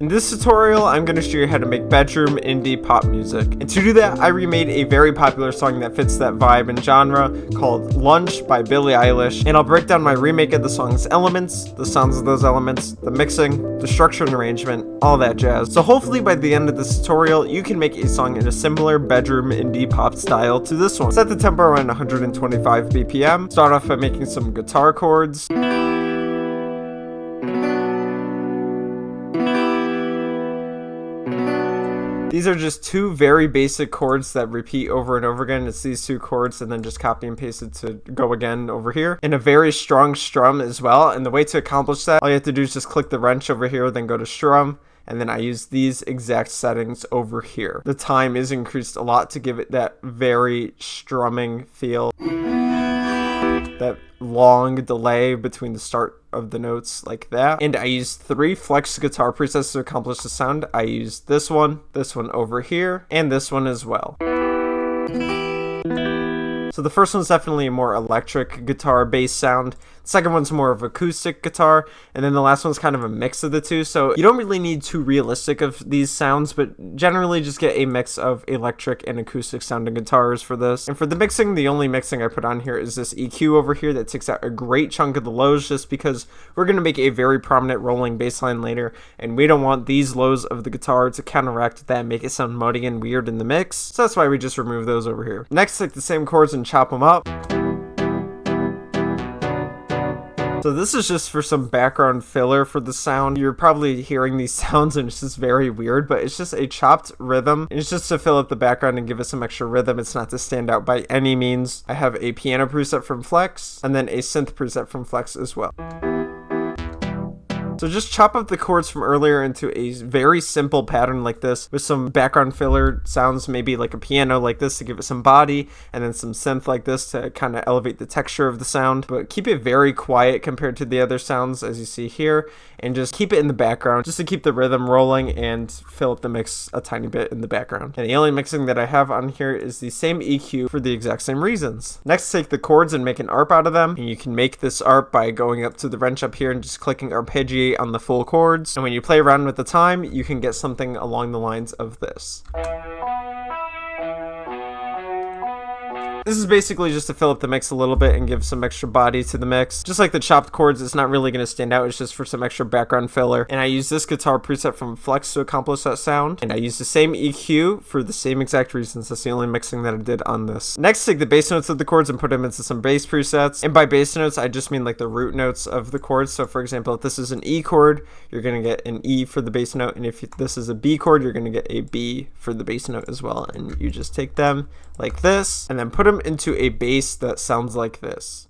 In this tutorial, I'm going to show you how to make bedroom indie pop music. And to do that, I remade a very popular song that fits that vibe and genre called Lunch by Billie Eilish. And I'll break down my remake of the song's elements, the sounds of those elements, the mixing, the structure and arrangement, all that jazz. So hopefully by the end of this tutorial, you can make a song in a similar bedroom indie pop style to this one. Set the tempo around 125 BPM. Start off by making some guitar chords. These are just two very basic chords that repeat over and over again. It's these two chords and then just copy and paste it to go again over here. And a very strong strum as well. And the way to accomplish that, all you have to do is just click the wrench over here, then go to strum. And then I use these exact settings over here. The time is increased a lot to give it that very strumming feel. That long delay between the start of the notes like that. And I use 3 flex guitar presets to accomplish the sound. I use this one over here, and this one as well. So the first one's definitely a more electric guitar bass sound. The second one's more of acoustic guitar, and then the last one's kind of a mix of the two. So you don't really need too realistic of these sounds, but generally just get a mix of electric and acoustic sounding guitars for this. And for the mixing, the only mixing I put on here is this EQ over here that takes out a great chunk of the lows, just because we're going to make a very prominent rolling bass line later, and we don't want these lows of the guitar to counteract that and make it sound muddy and weird in the mix. So that's why we just remove those over here. Next, take the same chords and chop them up. So this is just for some background filler for the sound. You're probably hearing these sounds and it's just very weird, but it's just a chopped rhythm. It's just to fill up the background and give it some extra rhythm. It's not to stand out by any means. I have a piano preset from Flex and then a synth preset from Flex as well. So just chop up the chords from earlier into a very simple pattern like this with some background filler sounds, maybe like a piano like this to give it some body, and then some synth like this to kind of elevate the texture of the sound. But keep it very quiet compared to the other sounds as you see here, and just keep it in the background just to keep the rhythm rolling and fill up the mix a tiny bit in the background. And the only mixing that I have on here is the same EQ for the exact same reasons. Next, take the chords and make an ARP out of them, and you can make this ARP by going up to the wrench up here and just clicking arpeggiate on the full chords, and when you play around with the time, you can get something along the lines of this. This is basically just to fill up the mix a little bit and give some extra body to the mix. Just like the chopped chords, it's not really going to stand out. It's just for some extra background filler. And I use this guitar preset from Flex to accomplish that sound. And I use the same EQ for the same exact reasons. That's the only mixing that I did on this. Next, take the bass notes of the chords and put them into some bass presets. And by bass notes, I just mean like the root notes of the chords. So for example, if this is an E chord, you're going to get an E for the bass note. And if this is a B chord, you're going to get a B for the bass note as well. And you just take them like this and then put them into a bass that sounds like this.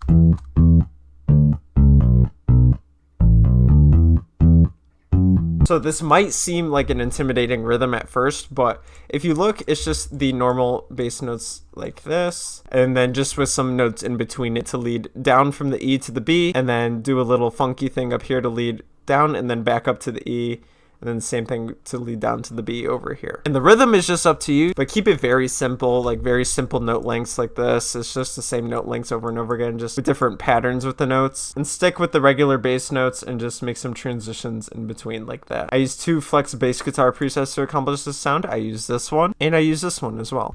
So this might seem like an intimidating rhythm at first, but if you look, it's just the normal bass notes like this, and then just with some notes in between it to lead down from the E to the B, and then do a little funky thing up here to lead down and then back up to the E. And then the same thing to lead down to the B over here. And the rhythm is just up to you, but keep it very simple, like very simple note lengths like this. It's just the same note lengths over and over again, just with different patterns with the notes. And stick with the regular bass notes and just make some transitions in between like that. I use 2 Flex bass guitar presets to accomplish this sound. I use this one, and I use this one as well.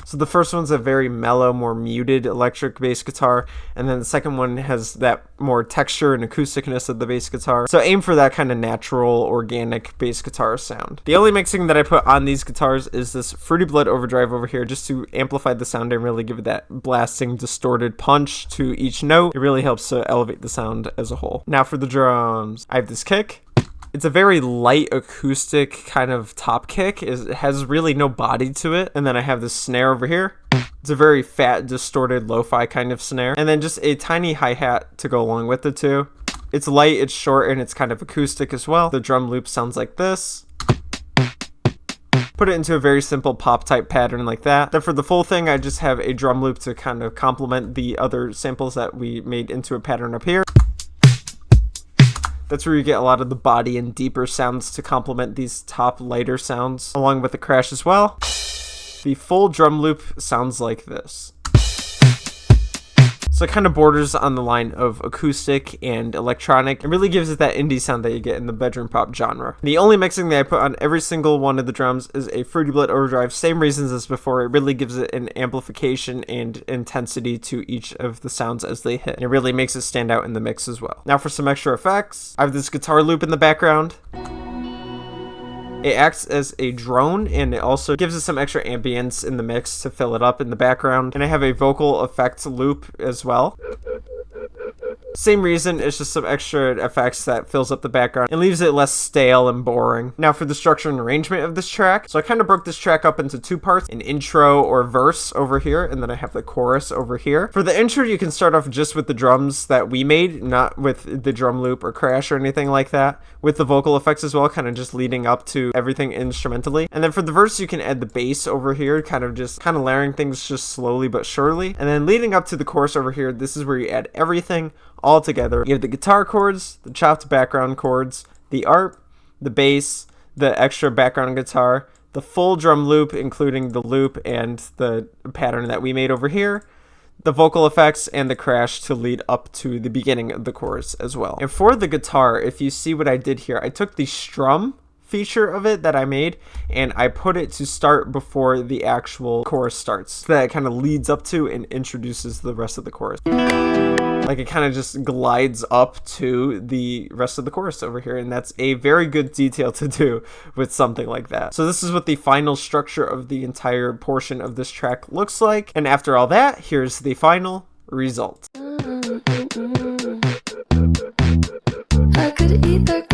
So the first one's a very mellow, more muted electric bass guitar, and then the second one has that more texture and acousticness of the bass guitar. So aim for that kind of natural, organic bass guitar sound. The only mixing that I put on these guitars is this Fruity Blood overdrive over here, just to amplify the sound and really give it that blasting, distorted punch to each note. It really helps to elevate the sound as a whole. Now for the drums, I have this kick. It's a very light acoustic kind of top kick. It has really no body to it. And then I have this snare over here. It's a very fat, distorted, lo-fi kind of snare. And then just a tiny hi-hat to go along with it too. It's light, it's short, and it's kind of acoustic as well. The drum loop sounds like this. Put it into a very simple pop type pattern like that. Then for the full thing, I just have a drum loop to kind of complement the other samples that we made into a pattern up here. That's where you get a lot of the body and deeper sounds to complement these top lighter sounds, along with the crash as well. The full drum loop sounds like this. So it kind of borders on the line of acoustic and electronic. It really gives it that indie sound that you get in the bedroom pop genre. The only mixing that I put on every single one of the drums is a Fruity Blood overdrive. Same reasons as before. It really gives it an amplification and intensity to each of the sounds as they hit. And it really makes it stand out in the mix as well. Now for some extra effects, I have this guitar loop in the background. It acts as a drone, and it also gives us some extra ambience in the mix to fill it up in the background. And I have a vocal effect loop as well. Same reason, it's just some extra effects that fills up the background and leaves it less stale and boring. Now for the structure and arrangement of this track. So I kind of broke this track up into two parts, an intro or verse over here, and then I have the chorus over here. For the intro, you can start off just with the drums that we made, not with the drum loop or crash or anything like that, with the vocal effects as well, kind of just leading up to everything instrumentally. And then for the verse, you can add the bass over here, kind of layering things just slowly but surely. And then leading up to the chorus over here, this is where you add everything all together. You have the guitar chords, the chopped background chords, the ARP, the bass, the extra background guitar, the full drum loop, including the loop and the pattern that we made over here, the vocal effects, and the crash to lead up to the beginning of the chorus as well. And for the guitar, if you see what I did here, I took the strum feature of it that I made and I put it to start before the actual chorus starts, so that it kind of leads up to and introduces the rest of the chorus. Like it kind of just glides up to the rest of the chorus over here, and that's a very good detail to do with something like that. So this is what the final structure of the entire portion of this track looks like, and after all that, here's the final result. I could eat the